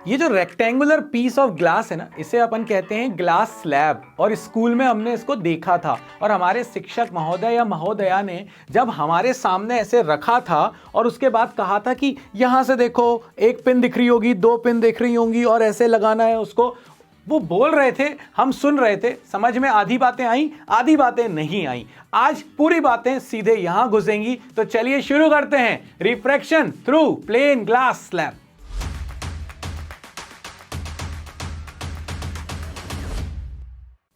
ये जो rectangular piece of glass है ना, इसे अपन कहते हैं ग्लास स्लैब। और स्कूल में हमने इसको देखा था और हमारे शिक्षक महोदय या महोदया ने जब हमारे सामने ऐसे रखा था और उसके बाद कहा था कि यहां से देखो, एक पिन दिख रही होगी, दो पिन दिख रही होंगी और ऐसे लगाना है उसको। वो बोल रहे थे, हम सुन रहे थे, समझ में आधी बातें आई, आधी बातें नहीं आई। आज पूरी बातें सीधे यहां घुसेंगी। तो चलिए शुरू करते हैं, refraction through plane glass slab.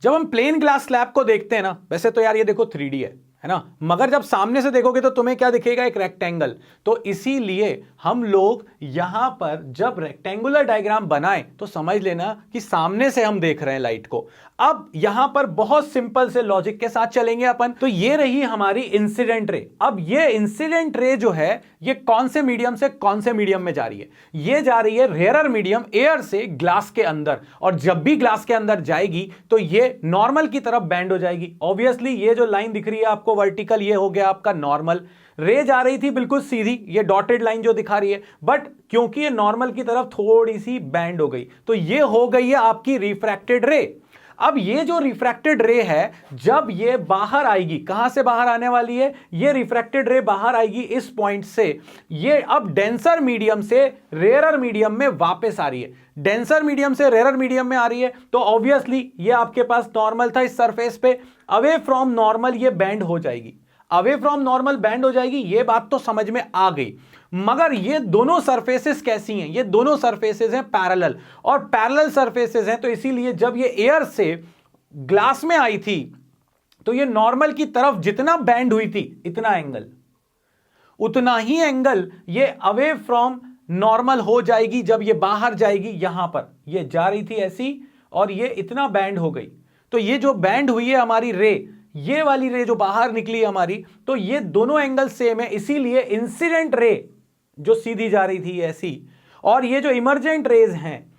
जब हम प्लेन ग्लास स्लैब को देखते हैं ना, वैसे तो यार ये देखो 3D है ना, मगर जब सामने से देखोगे तो तुम्हें क्या दिखेगा, एक रेक्टेंगल। तो इसीलिए हम लोग यहां पर जब रेक्टेंगुलर डायग्राम बनाए तो समझ लेना कि सामने से हम देख रहे हैं लाइट को। अब यहां पर बहुत सिंपल से लॉजिक के साथ चलेंगे अपन। तो ये रही हमारी इंसिडेंट रे। अब ये इंसिडेंट रे जो है, ये कौन से मीडियम से कौन से मीडियम में जा रही है? ये जा रही है रेयरर मीडियम एयर से ग्लास के अंदर। और जब भी ग्लास के अंदर जाएगी तो ये नॉर्मल की तरफ बैंड हो जाएगी। ऑब्वियसली ये जो लाइन दिख रही है आपको वर्टिकल, ये हो गया आपका नॉर्मल। रे जा रही थी बिल्कुल सीधी, ये डॉटेड लाइन जो दिखा रही है, बट क्योंकि ये नॉर्मल की तरफ थोड़ी सी बैंड हो गई तो ये हो गई है आपकी रिफ्रैक्टेड रे। अब ये जो रिफ्रैक्टेड रे है, जब ये बाहर आएगी, कहां से बाहर आने वाली है? ये रिफ्रैक्टेड रे बाहर आएगी इस पॉइंट से। ये अब डेंसर मीडियम से रेयरर मीडियम में वापस आ रही है। डेंसर मीडियम से रेयरर मीडियम में आ रही है तो ऑब्वियसली ये आपके पास नॉर्मल था, इस सरफेस पे अवे फ्रॉम नॉर्मल ये बैंड हो जाएगी। अवे फ्रॉम नॉर्मल बैंड हो जाएगी, ये बात तो समझ में आ गई। मगर ये दोनों सरफेसेस कैसी हैं? ये दोनों सरफेसेस हैं पैरेलल, और पैरेलल सरफेसेस हैं तो इसीलिए जब ये एयर से ग्लास में आई थी तो ये नॉर्मल की तरफ जितना बैंड हुई थी, इतना एंगल, उतना ही एंगल ये अवे फ्रॉम नॉर्मल हो जाएगी जब ये बाहर जाएगी। यहां पर ये जा रही थी ऐसी और ये इतना बैंड हो गई। तो ये जो बैंड हुई है हमारी रे, ये वाली रे जो बाहर निकली हमारी, तो ये दोनों एंगल सेम है। इसीलिए इंसिडेंट रे जो सीधी जा रही थी ऐसी, और ये जो इमर्जेंट रेज हैं,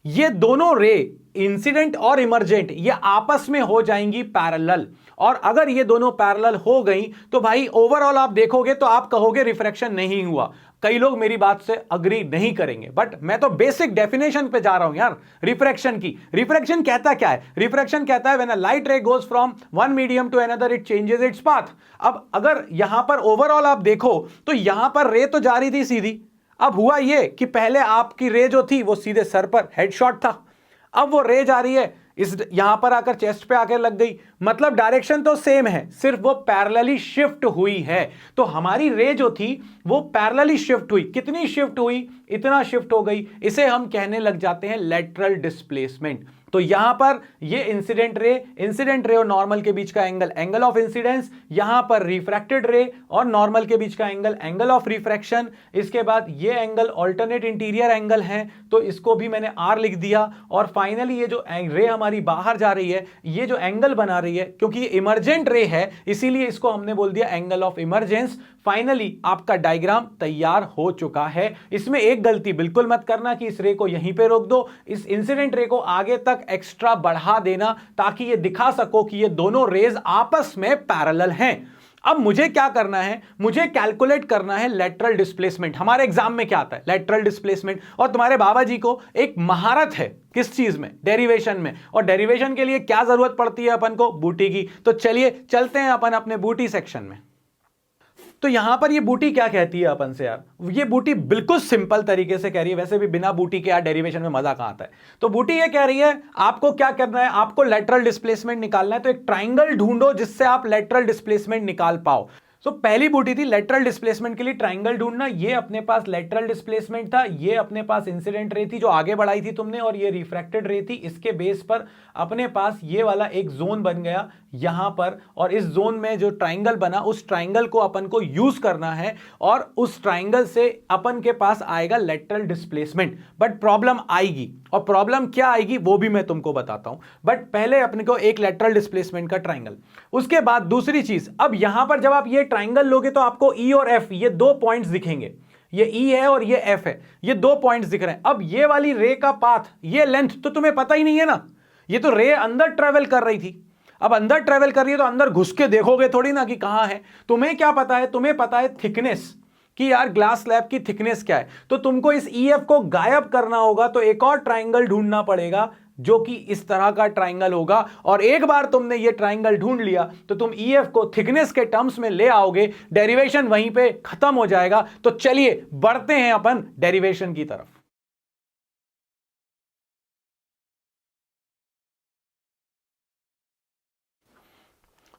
ये दोनों रे इंसिडेंट और इमर्जेंट ये आपस में हो जाएंगी पैरेलल। और अगर ये दोनों पैरेलल हो गई तो भाई ओवरऑल आप देखोगे तो आप कहोगे रिफ्रैक्शन नहीं हुआ। कई लोग मेरी बात से अग्री नहीं करेंगे, बट मैं तो बेसिक डेफिनेशन पे जा रहा हूं यार रिफ्रैक्शन की। रिफ्रैक्शन कहता क्या है? रिफ्रैक्शन कहता है when a light ray goes from one medium to another it changes its path. अब अगर यहां पर ओवरऑल आप देखो तो यहां पर रे तो जा रही थी सीधी। अब हुआ ये कि पहले आपकी रे जो थी वो सीधे सर पर हेडशॉट था, अब वो रे जा रही है इस यहां पर आकर चेस्ट पे आकर लग गई। मतलब डायरेक्शन तो सेम है, सिर्फ वो पैरेलली शिफ्ट हुई है। तो हमारी रे जो थी वो पैरेलली शिफ्ट हुई। कितनी शिफ्ट हुई? इतना शिफ्ट हो गई। इसे हम कहने लग जाते हैं लेटरल डिस्प्लेसमेंट। तो यहां पर ये इंसिडेंट रे और नॉर्मल के बीच का एंगल, एंगल ऑफ इंसिडेंस। यहां पर रिफ्रैक्टेड रे और नॉर्मल के बीच का एंगल, एंगल ऑफ रिफ्रैक्शन। इसके बाद ये एंगल ऑल्टरनेट इंटीरियर एंगल है तो इसको भी मैंने आर लिख दिया। और फाइनली ये जो रे हमारी बाहर जा रही है, ये जो एंगल बना रही है, क्योंकि ये इमर्जेंट रे है इसीलिए इसको हमने बोल दिया एंगल ऑफ इमर्जेंस। फाइनली आपका डायग्राम तैयार हो चुका है। इसमें एक गलती बिल्कुल मत करना कि इस रे को यहीं पे रोक दो, इस इंसिडेंट रे को आगे तक एक्स्ट्रा बढ़ा देना ताकि ये दिखा सको कि ये दोनों रेज आपस में पैरेलल हैं। अब मुझे क्या करना है? मुझे कैलकुलेट करना है लेटरल डिस्प्लेसमेंट। हमारे एग्जाम में क्या आता है? Lateral displacement. और तुम्हारे बाबा जी को एक महारत है किस चीज में? डेरिवेशन में। और डेरिवेशन के लिए क्या जरूरत पड़ती है अपन को? बूटी की। तो चलिए चलते हैं अपन अपने बूटी सेक्शन में। तो यहां पर ये बूटी क्या कहती है अपन से यार? ये बूटी बिल्कुल सिंपल तरीके से कह रही है, वैसे भी बिना बूटी के यार डेरिवेशन में मजा कहां आता है। तो बूटी ये कह रही है आपको क्या करना है, आपको लेटरल डिस्प्लेसमेंट निकालना है। तो एक ट्राइंगल ढूंढो जिससे आप लेटरल डिस्प्लेसमेंट निकाल पाओ। तो पहली बूटी थी लेटरल डिस्प्लेसमेंट के लिए ट्राइंगल ढूंढना। ये अपने पास लेटरल डिस्प्लेसमेंट था, ये अपने पास इंसिडेंट रे थी जो आगे बढ़ाई थी तुमने, और ये रिफ्रैक्टेड रे थी। इसके बेस पर अपने पास ये वाला एक जोन बन गया यहां पर, और इस जोन में जो ट्राइंगल बना उस ट्राइंगल को अपन को यूज करना है और उस ट्राइंगल से अपन के पास आएगा लेटरल डिस्प्लेसमेंट। बट प्रॉब्लम आएगी, और प्रॉब्लम क्या आएगी वो भी मैं तुमको बताता हूं। बट पहले अपने को एक लेटरल डिस्प्लेसमेंट का ट्राइंगल, उसके बाद दूसरी चीज। अब यहां पर जब आप ये ट्राइंगल लोगे तो आपको ई और एफ ये दो पॉइंट्स दिखेंगे। ये ई है और ये एफ है, ये दो पॉइंट्स दिख रहे हैं। अब ये वाली रे का पाथ, ये लेंथ तो तुम्हें पता ही नहीं है ना, ये तो रे अंदर ट्रेवल कर रही थी। अब अंदर ट्रेवल कर रही है तो अंदर घुस के देखोगे थोड़ी ना कि कहां है। तुम्हें क्या पता है? तुम्हें पता है थिकनेस, कि यार ग्लास स्लैब की थिकनेस क्या है, तो तुमको इस EF को गायब करना होगा, तो एक और ट्राइंगल ढूंढना पड़ेगा जो कि इस तरह का ट्राइंगल होगा। और एक बार तुमने ये ट्राइंगल ढूंढ लिया तो तुम EF को थिकनेस के टर्म्स में ले आओगे, डेरिवेशन वहीं पे खत्म हो जाएगा। तो चलिए बढ़ते हैं अपन डेरिवेशन की तरफ।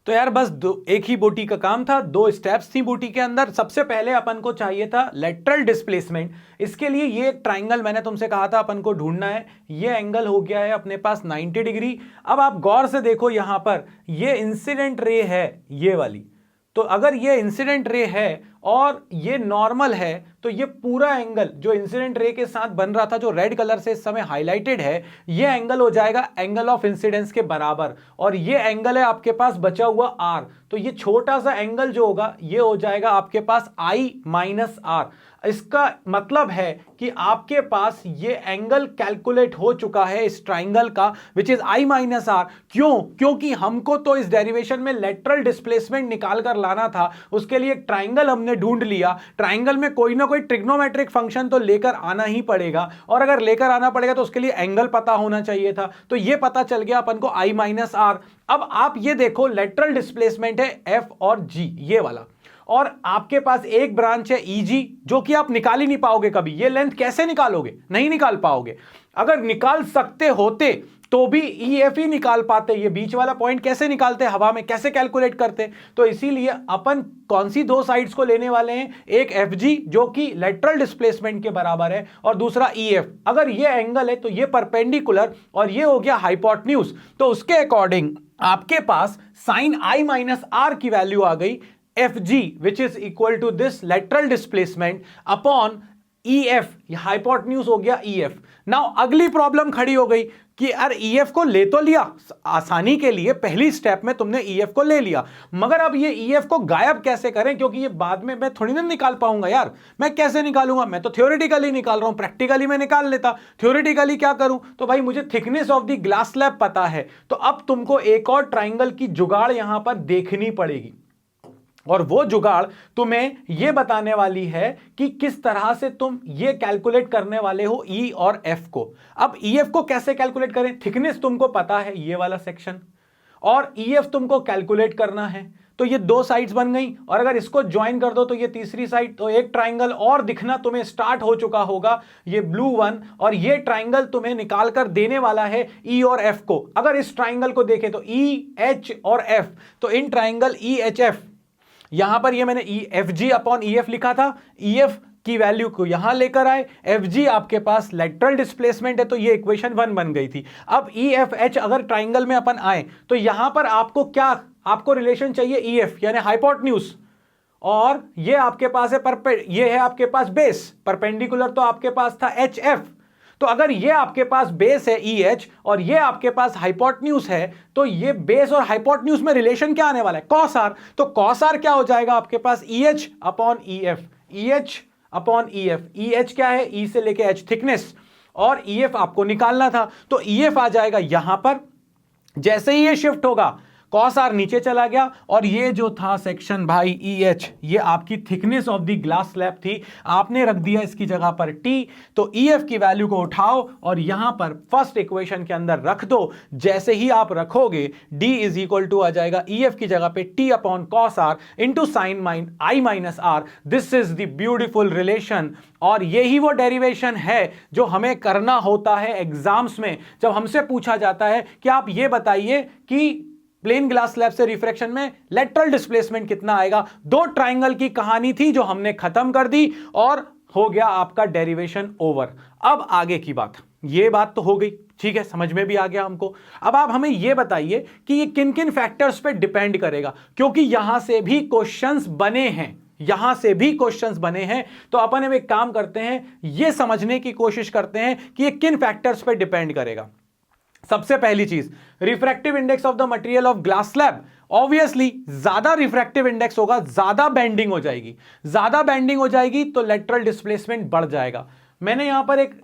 तो यार बस एक ही बूटी का काम था, 2 स्टेप्स थी बूटी के अंदर। सबसे पहले अपन को चाहिए था लेटरल डिस्प्लेसमेंट। इसके लिए ये ट्राइंगल मैंने तुमसे कहा था अपन को ढूंढना है, ये एंगल हो गया है अपने पास 90 डिग्री। अब आप गौर से देखो यहां पर ये इंसिडेंट रे है ये वाली, तो अगर ये इंसिडेंट रे है और ये नॉर्मल है तो ये पूरा एंगल जो इंसिडेंट रे के साथ बन रहा था, जो रेड कलर से इस समय हाईलाइटेड है, ये एंगल हो जाएगा एंगल ऑफ इंसिडेंस के बराबर। और ये एंगल है आपके पास बचा हुआ आर, तो ये छोटा सा एंगल जो होगा ये हो जाएगा आपके पास I माइनस आर। इसका मतलब है कि आपके पास ये एंगल कैलकुलेट हो चुका है इस ट्राइंगल का, which is I minus R. क्यों? क्योंकि हमको तो इस डेरिवेशन में लेटरल डिस्प्लेसमेंट निकाल कर लाना था, उसके लिए एक ट्राइंगल हमने ढूंढ लिया। ट्राइंगल में कोई ना कोई ट्रिग्नोमेट्रिक फंक्शन तो लेकर आना ही पड़ेगा, और अगर लेकर आना पड़ेगा तो उसके लिए एंगल पता होना चाहिए था, तो ये पता चल गया अपन को I माइनस आर। अब आप ये देखो लेटरल डिस्प्लेसमेंट है F और G ये वाला, और आपके पास एक ब्रांच है EG जो कि आप निकाल ही नहीं पाओगे कभी। ये लेंथ कैसे निकालोगे? नहीं निकाल पाओगे। अगर निकाल सकते होते तो भी EF ही निकाल पाते, ये बीच वाला पॉइंट कैसे निकालते हवा में, कैसे कैलकुलेट करते? तो इसीलिए अपन कौन सी 2 साइड्स को लेने वाले हैं, एक FG जो कि लेटरल डिस्प्लेसमेंट के बराबर है और दूसरा EF। अगर ये एंगल है तो ये परपेंडिकुलर और ये हो गया हाइपोटेन्यूज, तो उसके अकॉर्डिंग आपके पास साइन I माइनस आर की वैल्यू आ गई FG which is equal to this lateral displacement upon EF, hypotenuse हो गया EF। नाउ अगली प्रॉब्लम खड़ी हो गई कि यार EF को ले तो लिया आसानी के लिए, पहली स्टेप में तुमने EF को ले लिया, मगर अब ये EF को गायब कैसे करें? क्योंकि ये बाद में मैं थोड़ी ना निकाल पाऊंगा यार। मैं कैसे निकालूंगा? मैं तो थ्योरेटिकली निकाल रहा हूं, प्रैक्टिकली मैं निकाल लेता। थ्योरेटिकली क्या करूं? तो भाई मुझे thickness of the glass slab पता है, तो अब तुमको एक और ट्राइंगल की जुगाड़ यहां पर देखनी पड़ेगी, और वो जुगाड़ तुम्हें यह बताने वाली है कि किस तरह से तुम ये कैलकुलेट करने वाले हो E और F को। अब EF को कैसे कैलकुलेट करें? थिकनेस तुमको पता है ये वाला सेक्शन, और EF तुमको कैलकुलेट करना है। तो ये 2 साइड्स बन गई, और अगर इसको ज्वाइन कर दो तो ये तीसरी साइड, तो एक ट्राइंगल और दिखना तुम्हें स्टार्ट हो चुका होगा, ये ब्लू वन, और ये ट्राइंगल तुम्हें निकाल कर देने वाला है E और F को। अगर इस ट्राइंगल को देखें तो E, H और F, तो इन ट्राइंगल EHF, यहां पर ये मैंने FG अपॉन EF लिखा था, EF की वैल्यू को यहां लेकर आए, FG आपके पास लेटरल डिस्प्लेसमेंट है, तो ये इक्वेशन 1 बन गई थी। अब EFH अगर ट्राइंगल में अपन आए तो यहां पर आपको क्या, आपको रिलेशन चाहिए EF यानी हाइपोटेन्यूज, और ये आपके पास है ये है आपके पास बेस, परपेंडिकुलर तो आपके पास था HF। तो अगर ये आपके पास बेस है EH और ये आपके पास हाइपोटेन्यूज है, तो ये बेस और हाइपोटेन्यूज में रिलेशन क्या आने वाला है? Cos R. तो कॉस आर क्या हो जाएगा आपके पास? EH upon EF, EH upon EF। EH क्या है? E से लेके H थिकनेस, और EF आपको निकालना था, तो EF आ जाएगा यहां पर। जैसे ही ये शिफ्ट होगा कॉस आर नीचे चला गया, और ये जो था सेक्शन भाई EH, ये आपकी thickness of the glass slab थी, आपने रख दिया इसकी जगह पर T। तो EF की वैल्यू को उठाओ और यहां पर फर्स्ट इक्वेशन के अंदर रख दो। जैसे ही आप रखोगे D इज इक्वल टू आ जाएगा EF की जगह पे T upon cos r into sine I minus r. This is the beautiful relation, और यही वो डेरिवेशन है जो हमें करना होता है एग्जाम्स में, जब हमसे पूछा जाता है कि आप ये बताइए कि प्लेन ग्लास स्लैब से रिफ्रैक्शन में लेटरल डिस्प्लेसमेंट कितना आएगा। 2 ट्राइंगल की कहानी थी जो हमने खत्म कर दी, और हो गया आपका डेरिवेशन ओवर। अब आगे की बात, ये बात तो हो गई, ठीक है, समझ में भी आ गया हमको। अब आप हमें ये बताइए कि ये किन किन फैक्टर्स पे डिपेंड करेगा, क्योंकि यहां से भी क्वेश्चंस बने हैं, यहां से भी क्वेश्चंस बने हैं। तो अपन एक काम करते हैं, ये समझने की कोशिश करते हैं कि ये किन फैक्टर्स पे डिपेंड करेगा। सबसे पहली चीज, refractive index of the material of glass slab. Obviously ज्यादा रिफ्रैक्टिव इंडेक्स होगा, ज्यादा बेंडिंग हो जाएगी, ज्यादा बेंडिंग हो जाएगी तो लेटरल डिस्प्लेसमेंट बढ़ जाएगा। मैंने यहां पर एक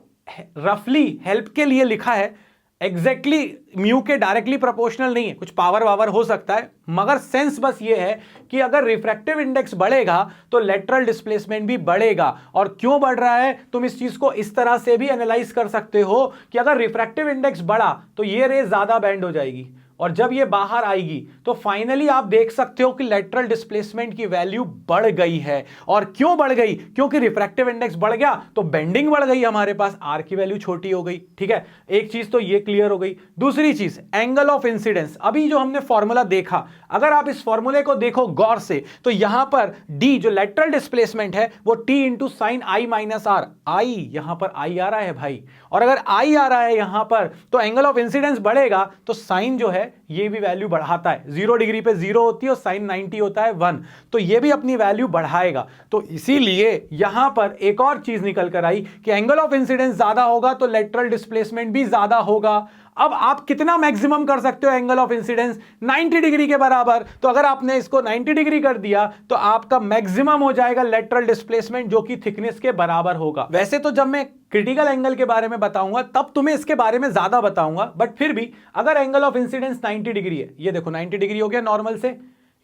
रफली हेल्प के लिए लिखा है, एग्जैक्टली म्यू के डायरेक्टली प्रोपोर्शनल नहीं है, कुछ पावर वावर हो सकता है, मगर सेंस बस ये है कि अगर रिफ्रैक्टिव इंडेक्स बढ़ेगा तो लेटरल डिस्प्लेसमेंट भी बढ़ेगा। और क्यों बढ़ रहा है, तुम इस चीज को इस तरह से भी एनालाइज कर सकते हो कि अगर रिफ्रैक्टिव इंडेक्स बढ़ा तो ये रे ज्यादा बैंड हो जाएगी, और जब ये बाहर आएगी तो फाइनली आप देख सकते हो कि लेटरल डिस्प्लेसमेंट की वैल्यू बढ़ गई है। और क्यों बढ़ गई, क्योंकि रिफ्रैक्टिव इंडेक्स बढ़ गया तो बेंडिंग बढ़ गई, हमारे पास आर की वैल्यू छोटी हो गई। ठीक है, एक चीज तो ये क्लियर हो गई। दूसरी चीज एंगल ऑफ इंसिडेंस, अभी जो हमने फॉर्मूला देखा, अगर आप इस फॉर्मूले को देखो गौर से तो यहां पर डी जो लेटरल डिस्प्लेसमेंट है वो T into sine I minus R, I यहां पर आई आ रहा है भाई, और अगर आई आ रहा है यहां पर तो एंगल ऑफ इंसिडेंस बढ़ेगा तो साइन जो है ये भी वैल्यू बढ़ाता है। 0 डिग्री पे 0 होती है और साइन 90 होता है 1, तो ये भी अपनी वैल्यू बढ़ाएगा। तो इसीलिए यहां पर एक और चीज निकल कर आई कि एंगल ऑफ इंसिडेंस ज्यादा होगा तो लेटरल डिस्प्लेसमेंट भी ज्यादा होगा। अब आप कितना मैक्सिमम कर सकते हो एंगल ऑफ इंसिडेंस, 90 डिग्री के बराबर। तो अगर आपने इसको 90 डिग्री कर दिया तो आपका मैक्सिमम हो जाएगा लेटरल डिस्प्लेसमेंट, जो कि थिकनेस के बराबर होगा। वैसे तो जब मैं क्रिटिकल एंगल के बारे में बताऊंगा तब तुम्हें इसके बारे में ज्यादा बताऊंगा, बट फिर भी अगर एंगल ऑफ इंसिडेंस 90 डिग्री है, ये देखो 90 डिग्री हो गया नॉर्मल से,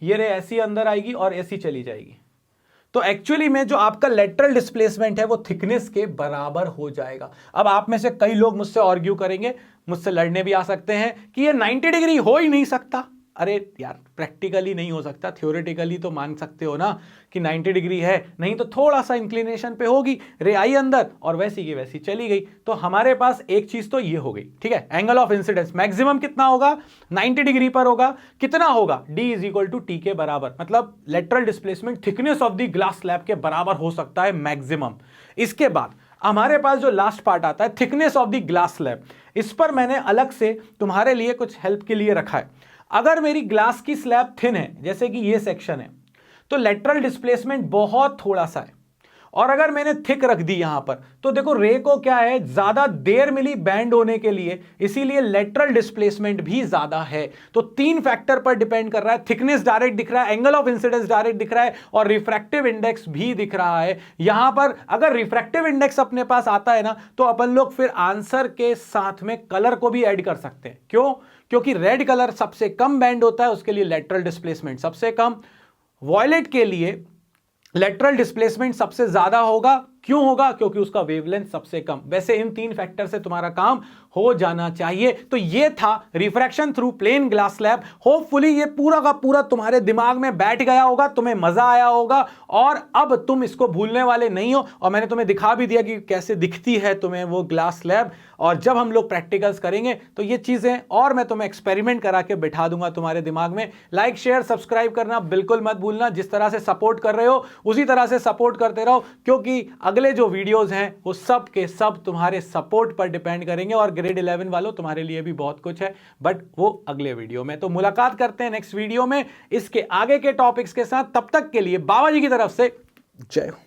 ये रे ऐसी अंदर आएगी और ऐसी चली जाएगी, तो एक्चुअली में जो आपका लेटरल डिस्प्लेसमेंट है वो थिकनेस के बराबर हो जाएगा। अब आप में से कई लोग मुझसे आर्ग्यू करेंगे, मुझसे लड़ने भी आ सकते हैं कि ये 90 डिग्री हो ही नहीं सकता। अरे यार, प्रैक्टिकली नहीं हो सकता, थ्योरेटिकली तो मान सकते हो ना कि 90 डिग्री है, नहीं तो थोड़ा सा इंक्लिनेशन पे होगी, रे आई अंदर और वैसी की वैसी चली गई। तो हमारे पास एक चीज तो ये हो गई। ठीक है, एंगल ऑफ इंसिडेंस मैक्सिमम कितना होगा, 90 डिग्री पर होगा। कितना होगा, D is equal to t के बराबर, मतलब lateral displacement thickness of the glass slab के बराबर हो सकता है मैक्सिमम। इसके बाद हमारे पास जो लास्ट पार्ट आता है thickness of the glass slab, इस पर मैंने अलग से तुम्हारे लिए कुछ हेल्प के लिए रखा है। अगर मेरी ग्लास की स्लैब थिन है, जैसे कि ये सेक्शन है, तो लेटरल डिस्प्लेसमेंट बहुत थोड़ा सा है, और अगर मैंने थिक रख दी यहां पर तो देखो रे को क्या है, ज्यादा देर मिली बैंड होने के लिए, इसीलिए लेटरल डिस्प्लेसमेंट भी ज्यादा है। तो 3 फैक्टर पर डिपेंड कर रहा है, थिकनेस डायरेक्ट दिख रहा है, एंगल ऑफ इंसिडेंस डायरेक्ट दिख रहा है, और रिफ्रैक्टिव इंडेक्स भी दिख रहा है। यहां पर अगर रिफ्रैक्टिव इंडेक्स अपने पास आता है ना, तो अपन लोग फिर आंसर के साथ में कलर को भी ऐड कर सकते हैं। क्यों, क्योंकि रेड कलर सबसे कम बैंड होता है, उसके लिए लेटरल डिस्प्लेसमेंट सबसे कम, वॉयलेट के लिए लेटरल डिस्प्लेसमेंट सबसे ज्यादा होगा। क्यों होगा, क्योंकि उसका वेवलेंथ सबसे कम। वैसे इन 3 फैक्टर से तुम्हारा काम हो जाना चाहिए। तो ये था refraction through plane glass slab. Hopefully ये पूरा का पूरा तुम्हारे दिमाग में बैठ गया होगा, तुम्हें मजा आया होगा, और अब तुम इसको भूलने वाले नहीं हो। और मैंने तुम्हें दिखा भी दिया कि कैसे दिखती है तुम्हें वो ग्लास स्लैब, और जब हम लोग प्रैक्टिकल्स करेंगे तो ये चीजें और मैं तुम्हें एक्सपेरिमेंट करा के बिठा दूंगा तुम्हारे दिमाग में। लाइक शेयर सब्सक्राइब करना बिल्कुल मत भूलना। जिस तरह से सपोर्ट कर रहे हो उसी तरह से सपोर्ट करते रहो, क्योंकि अगले जो वीडियोस हैं वो सब के सब तुम्हारे सपोर्ट पर डिपेंड करेंगे। और ग्रेड 11 वालों, तुम्हारे लिए भी बहुत कुछ है, बट वो अगले वीडियो में। तो मुलाकात करते हैं नेक्स्ट वीडियो में इसके आगे के टॉपिक्स के साथ। तब तक के लिए बाबा जी की तरफ से जय हो।